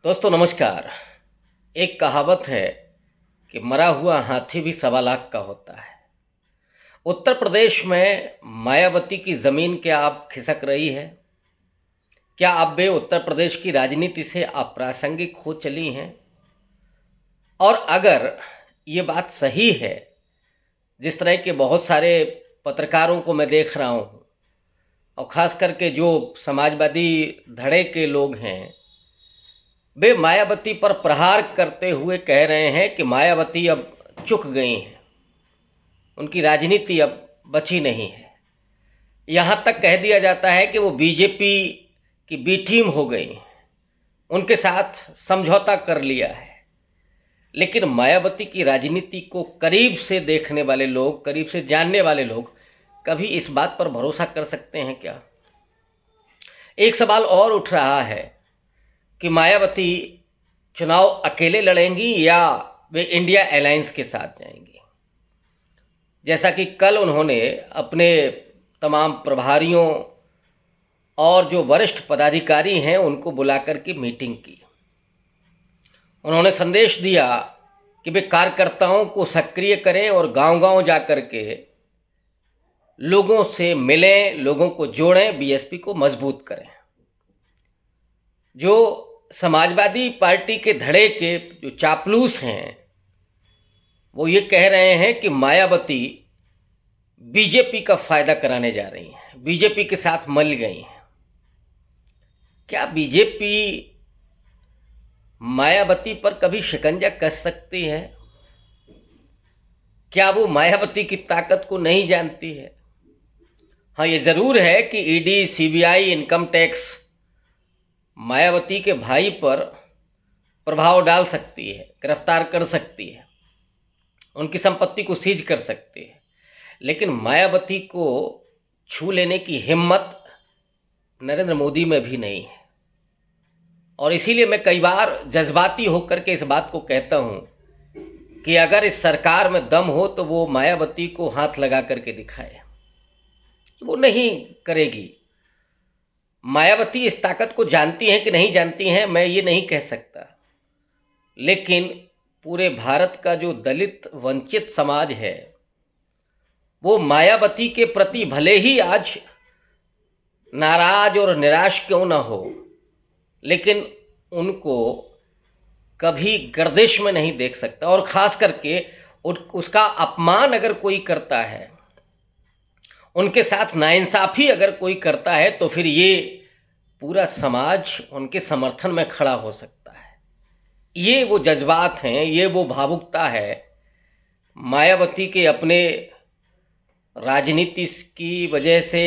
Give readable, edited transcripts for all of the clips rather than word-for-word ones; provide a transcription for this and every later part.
दोस्तों नमस्कार। एक कहावत है कि मरा हुआ हाथी भी 1.25 लाख का होता है। उत्तर प्रदेश में मायावती की ज़मीन क्या अब खिसक रही है? क्या अब वे उत्तर प्रदेश की राजनीति से अप्रासंगिक हो चली हैं? और अगर ये बात सही है, जिस तरह के बहुत सारे पत्रकारों को मैं देख रहा हूँ और ख़ास करके जो समाजवादी धड़े के लोग हैं, वे मायावती पर प्रहार करते हुए कह रहे हैं कि मायावती अब चुक गई हैं, उनकी राजनीति अब बची नहीं है। यहाँ तक कह दिया जाता है कि वो बीजेपी की बी टीम हो गई हैं, उनके साथ समझौता कर लिया है। लेकिन मायावती की राजनीति को करीब से देखने वाले लोग, करीब से जानने वाले लोग कभी इस बात पर भरोसा कर सकते हैं क्या? एक सवाल और उठ रहा है कि मायावती चुनाव अकेले लड़ेंगी या वे इंडिया अलायंस के साथ जाएंगी। जैसा कि कल उन्होंने अपने तमाम प्रभारियों और जो वरिष्ठ पदाधिकारी हैं उनको बुलाकर के मीटिंग की। उन्होंने संदेश दिया कि वे कार्यकर्ताओं को सक्रिय करें और गांव-गांव जाकर के लोगों से मिलें, लोगों को जोड़ें, बीएसपी को मजबूत करें। जो समाजवादी पार्टी के धड़े के जो चापलूस हैं वो ये कह रहे हैं कि मायावती बीजेपी का फ़ायदा कराने जा रही हैं, बीजेपी के साथ मिल गई हैं। क्या बीजेपी मायावती पर कभी शिकंजा कस सकती है? क्या वो मायावती की ताकत को नहीं जानती है? हाँ, ये ज़रूर है कि ED, CBI, income tax Mayawati के भाई पर प्रभाव डाल सकती है, गिरफ्तार कर सकती है, उनकी संपत्ति को सीज कर सकती है, लेकिन मायावती को छू लेने की हिम्मत नरेंद्र मोदी में भी नहीं है। और इसीलिए मैं कई बार जज्बाती होकर के इस बात को कहता हूँ कि अगर इस सरकार में दम हो तो वो मायावती को हाथ लगा करके दिखाए। वो नहीं करेगी। मायावती इस ताकत को जानती हैं कि नहीं जानती हैं, मैं ये नहीं कह सकता, लेकिन पूरे भारत का जो दलित वंचित समाज है वो मायावती के प्रति भले ही आज नाराज और निराश क्यों ना हो, लेकिन उनको कभी गर्दिश में नहीं देख सकता। और ख़ास करके उसका अपमान अगर कोई करता है, उनके साथ नाइंसाफ़ी अगर कोई करता है, तो फिर ये पूरा समाज उनके समर्थन में खड़ा हो सकता है। ये वो जज्बात हैं, ये वो भावुकता है मायावती के अपने राजनीति की वजह से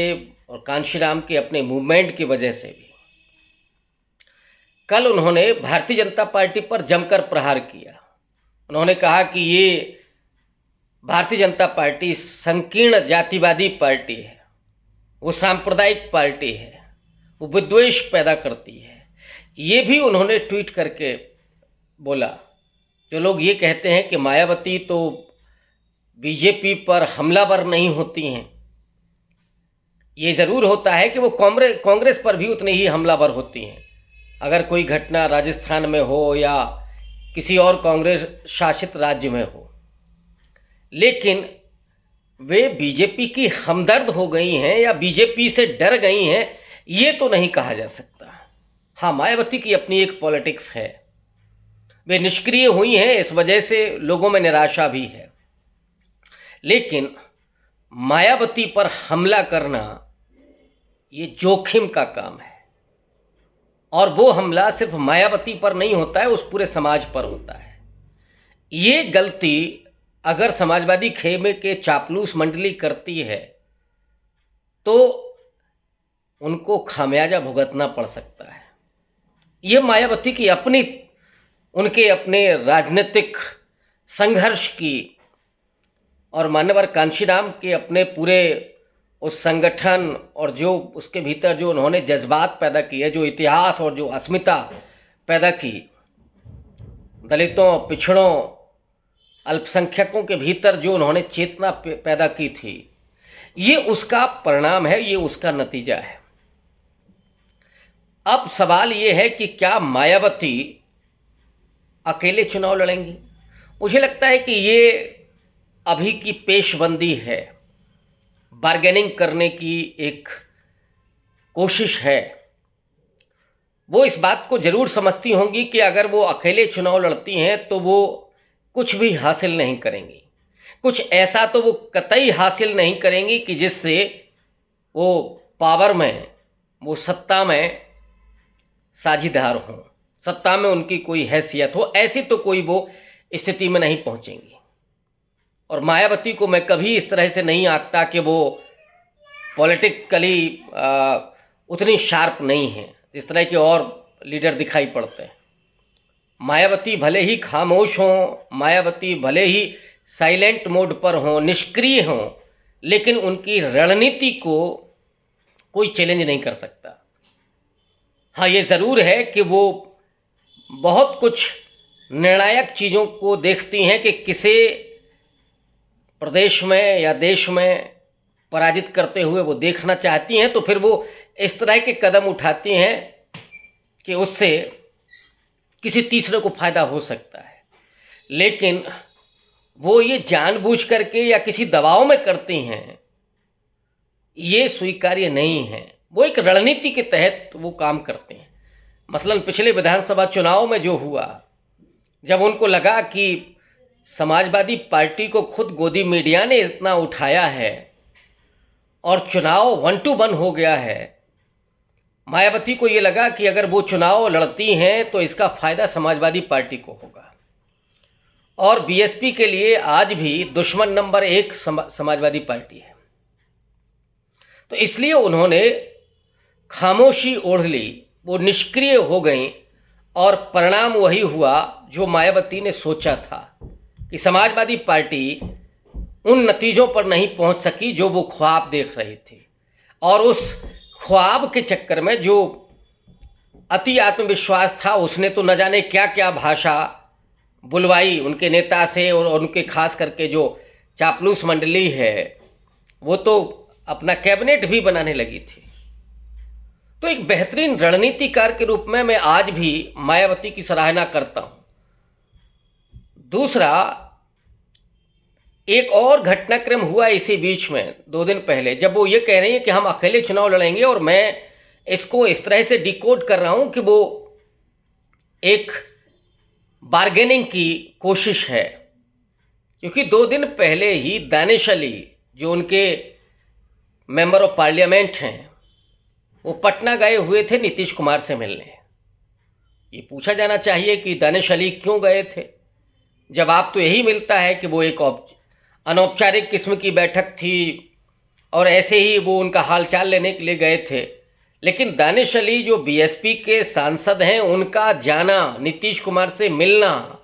और कांशीराम के अपने मूवमेंट की वजह से भी। कल उन्होंने भारतीय जनता पार्टी पर जमकर प्रहार किया। उन्होंने कहा कि ये भारतीय जनता पार्टी संकीर्ण जातिवादी पार्टी है, वो सांप्रदायिक पार्टी है, वो विद्वेष पैदा करती है। ये भी उन्होंने ट्वीट करके बोला। जो लोग ये कहते हैं कि मायावती तो बीजेपी पर हमलावर नहीं होती हैं, ये ज़रूर होता है कि वो कांग्रेस पर भी उतनी ही हमलावर होती हैं। अगर कोई घटना राजस्थान में हो या किसी और कांग्रेस शासित राज्य में हो, लेकिन वे बीजेपी की हमदर्द हो गई हैं या बीजेपी से डर गई हैं, ये तो नहीं कहा जा सकता। हाँ, मायावती की अपनी एक पॉलिटिक्स है, वे निष्क्रिय हुई हैं, इस वजह से लोगों में निराशा भी है। लेकिन मायावती पर हमला करना ये जोखिम का काम है, और वो हमला सिर्फ मायावती पर नहीं होता है, उस पूरे समाज पर होता है। ये गलती अगर समाजवादी खेमे के चापलूस मंडली करती है तो उनको खामियाजा भुगतना पड़ सकता है। ये मायावती की अपनी, उनके अपने राजनीतिक संघर्ष की और मान्यवर कांशीराम के अपने पूरे उस संगठन और जो उसके भीतर जो उन्होंने जज्बात पैदा किए, जो इतिहास और जो अस्मिता पैदा की, दलितों, पिछड़ों, अल्पसंख्यकों के भीतर जो उन्होंने चेतना पैदा की थी, ये उसका परिणाम है, ये उसका नतीजा है। अब सवाल ये है कि क्या मायावती अकेले चुनाव लड़ेंगी। मुझे लगता है कि ये अभी की पेशबंदी है, बार्गेनिंग करने की एक कोशिश है। वो इस बात को ज़रूर समझती होंगी कि अगर वो अकेले चुनाव लड़ती हैं तो वो कुछ भी हासिल नहीं करेंगी, कुछ ऐसा तो वो कतई हासिल नहीं करेंगी कि जिससे वो पावर में, वो सत्ता में साझीदार हों, सत्ता में उनकी कोई हैसियत हो। ऐसी तो कोई वो स्थिति में नहीं पहुंचेंगी। और मायावती को मैं कभी इस तरह से नहीं आंकता कि वो पॉलिटिकली उतनी शार्प नहीं है जिस तरह के और लीडर दिखाई पड़ते हैं। मायावती भले ही खामोश हों, मायावती भले ही साइलेंट मोड पर हों, निष्क्रिय हों, लेकिन उनकी रणनीति को कोई चैलेंज नहीं कर सकता। हाँ, ये ज़रूर है कि वो बहुत कुछ निर्णायक चीज़ों को देखती हैं कि किसे प्रदेश में या देश में पराजित करते हुए वो देखना चाहती हैं, तो फिर वो इस तरह के कदम उठाती हैं कि उससे किसी तीसरे को फ़ायदा हो सकता है। लेकिन वो ये जानबूझ करके या किसी दबाव में करती हैं, ये स्वीकार्य नहीं है। वो एक रणनीति के तहत वो काम करते हैं। मसलन पिछले विधानसभा चुनाव में जो हुआ, जब उनको लगा कि समाजवादी पार्टी को खुद गोदी मीडिया ने इतना उठाया है और चुनाव 1-1 हो गया है, मायावती को ये लगा कि अगर वो चुनाव लड़ती हैं तो इसका फ़ायदा समाजवादी पार्टी को होगा। और बीएसपी के लिए आज भी दुश्मन नंबर 1 समाजवादी पार्टी है। तो इसलिए उन्होंने खामोशी ओढ़ ली, वो निष्क्रिय हो गई और परिणाम वही हुआ जो मायावती ने सोचा था कि समाजवादी पार्टी उन नतीजों पर नहीं पहुंच सकी जो वो ख्वाब देख रही थी। और उस ख्वाब के चक्कर में जो अति आत्मविश्वास था, उसने तो न जाने क्या क्या भाषा बुलवाई उनके नेता से, और उनके खास करके जो चापलूस मंडली है वो तो अपना कैबिनेट भी बनाने लगी थी। तो एक बेहतरीन रणनीतिकार के रूप में मैं आज भी मायावती की सराहना करता हूं। दूसरा, एक और घटनाक्रम हुआ इसी बीच में 2 दिन पहले, जब वो ये कह रही है कि हम अकेले चुनाव लड़ेंगे, और मैं इसको इस तरह से डिकोड कर रहा हूं कि वो एक बार्गेनिंग की कोशिश है। क्योंकि 2 दिन पहले ही दानिश अली, जो उनके मेंबर ऑफ पार्लियामेंट हैं, वो पटना गए हुए थे नीतीश कुमार से मिलने। ये पूछा जाना चाहिए कि दानिश अली क्यों गए थे। जवाब तो यही मिलता है कि वो एक अनौपचारिक किस्म की बैठक थी और ऐसे ही वो उनका हालचाल लेने के लिए गए थे। लेकिन दानिश अली जो बीएसपी के सांसद हैं, उनका जाना, नीतीश कुमार से मिलना,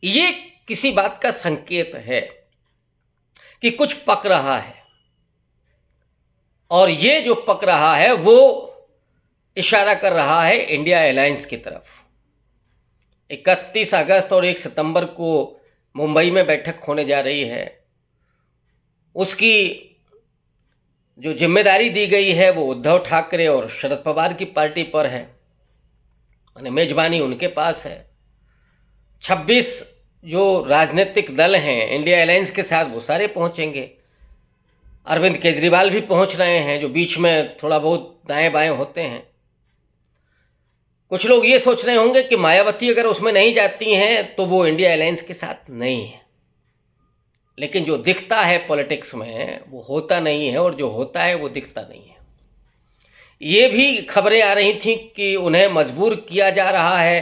ये किसी बात का संकेत है कि कुछ पक रहा है। और ये जो पक रहा है वो इशारा कर रहा है इंडिया अलायंस की तरफ। 31 अगस्त और 1 सितंबर को मुंबई में बैठक होने जा रही है। उसकी जो जिम्मेदारी दी गई है वो उद्धव ठाकरे और शरद पवार की पार्टी पर है, यानी मेजबानी उनके पास है। 26 जो राजनीतिक दल हैं इंडिया अलायंस के साथ, वो सारे पहुंचेंगे। अरविंद केजरीवाल भी पहुंच रहे हैं, जो बीच में थोड़ा बहुत दाएं बाएं होते हैं। कुछ लोग ये सोच रहे होंगे कि मायावती अगर उसमें नहीं जाती हैं तो वो इंडिया अलायंस के साथ नहीं है। लेकिन जो दिखता है पॉलिटिक्स में वो होता नहीं है, और जो होता है वो दिखता नहीं है। ये भी खबरें आ रही थी कि उन्हें मजबूर किया जा रहा है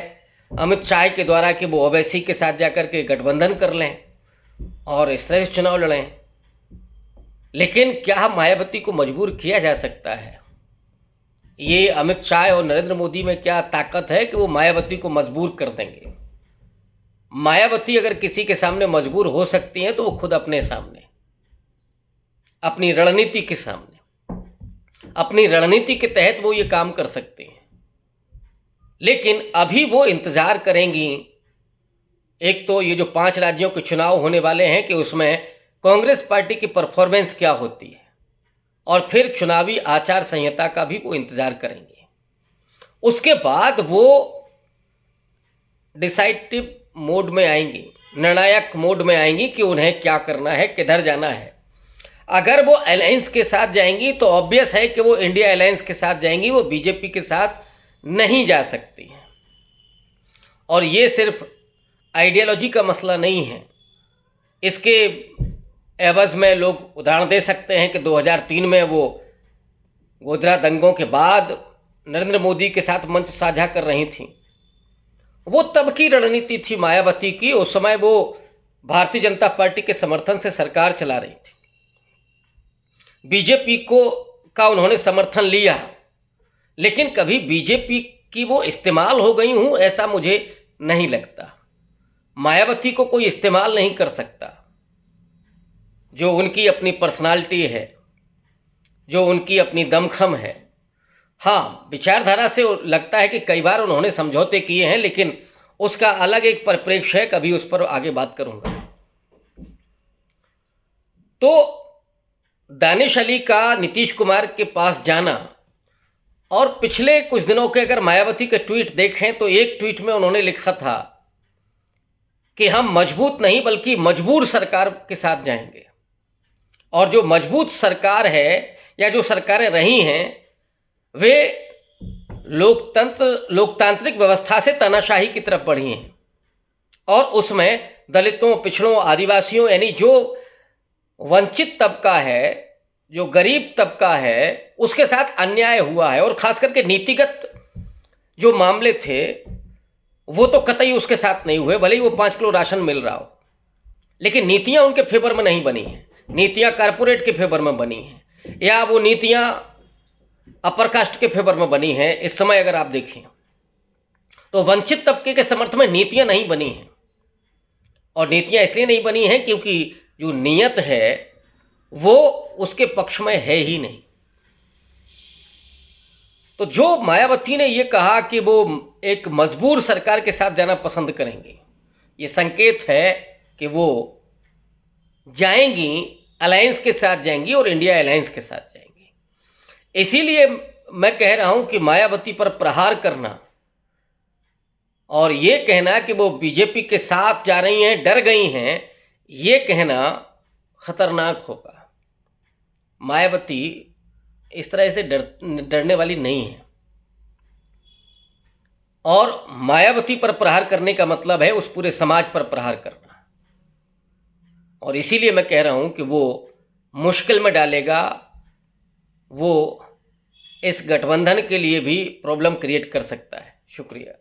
अमित शाह के द्वारा कि वो ओवैसी के साथ जाकर के गठबंधन कर लें और इस तरह से चुनाव लड़ें। लेकिन क्या मायावती को मजबूर किया जा सकता है? ये अमित शाह और नरेंद्र मोदी में क्या ताकत है कि वो मायावती को मजबूर कर देंगे? मायावती अगर किसी के सामने मजबूर हो सकती हैं तो वो खुद अपने सामने, अपनी रणनीति के सामने, अपनी रणनीति के तहत वो ये काम कर सकते हैं। लेकिन अभी वो इंतजार करेंगी। एक तो ये जो 5 राज्यों के चुनाव होने वाले हैं कि उसमें कांग्रेस पार्टी की परफॉर्मेंस क्या होती है, और फिर चुनावी आचार संहिता का भी वो इंतजार करेंगे। उसके बाद वो डिसाइडिव मोड में आएंगी, निर्णायक मोड में आएंगी कि उन्हें क्या करना है, किधर जाना है। अगर वो अलायंस के साथ जाएंगी तो ऑब्वियस है कि वो इंडिया अलायंस के साथ जाएंगी, वो बीजेपी के साथ नहीं जा सकती हैं। और ये सिर्फ आइडियोलॉजी का मसला नहीं है, इसके एवज में लोग उदाहरण दे सकते हैं कि 2003 में वो गोधरा दंगों के बाद नरेंद्र मोदी के साथ मंच साझा कर रही थी। वो तब की रणनीति थी मायावती की, उस समय वो भारतीय जनता पार्टी के समर्थन से सरकार चला रही थी। बीजेपी का उन्होंने समर्थन लिया, लेकिन कभी बीजेपी की वो इस्तेमाल हो गई हूँ ऐसा मुझे नहीं लगता। मायावती को कोई इस्तेमाल नहीं कर सकता। जो उनकी अपनी पर्सनालिटी है, जो उनकी अपनी दमखम है। हाँ, विचारधारा से लगता है कि कई बार उन्होंने समझौते किए हैं, लेकिन उसका अलग एक परिप्रेक्ष्य है, कभी उस पर आगे बात करूंगा। तो दानिश अली का नीतीश कुमार के पास जाना, और पिछले कुछ दिनों के अगर मायावती के ट्वीट देखें तो एक ट्वीट में उन्होंने लिखा था कि हम मजबूत नहीं बल्कि मजबूर सरकार के साथ जाएंगे। और जो मजबूत सरकार है या जो सरकारें रही हैं वे लोकतांत्रिक व्यवस्था से तानाशाही की तरफ बढ़ी हैं, और उसमें दलितों, पिछड़ों, आदिवासियों यानी जो वंचित तबका है, जो गरीब तबका है, उसके साथ अन्याय हुआ है। और खास करके नीतिगत जो मामले थे वो तो कतई उसके साथ नहीं हुए, भले ही वो 5 किलो राशन मिल रहा हो, लेकिन नीतियां उनके फेवर में नहीं बनी हैं। नीतियां कारपोरेट के फेवर में बनी हैं, या वो नीतियां अपर कास्ट के फेवर में बनी हैं। इस समय अगर आप देखें तो वंचित तबके के समर्थन में नीतियां नहीं बनी हैं, और नीतियां इसलिए नहीं बनी हैं क्योंकि जो नीयत है वो उसके पक्ष में है ही नहीं। तो जो मायावती ने ये कहा कि वो एक मजबूर सरकार के साथ जाना पसंद करेंगे, ये संकेत है कि वो जाएंगी, अलायंस के साथ जाएंगी और इंडिया अलायंस के साथ जाएंगी। इसीलिए मैं कह रहा हूं कि मायावती पर प्रहार करना और ये कहना कि वो बीजेपी के साथ जा रही हैं, डर गई हैं, ये कहना खतरनाक होगा। मायावती इस तरह से डरने वाली नहीं है, और मायावती पर प्रहार करने का मतलब है उस पूरे समाज पर प्रहार करना। और इसीलिए मैं कह रहा हूं कि वो मुश्किल में डालेगा, वो इस गठबंधन के लिए भी प्रॉब्लम क्रिएट कर सकता है। शुक्रिया।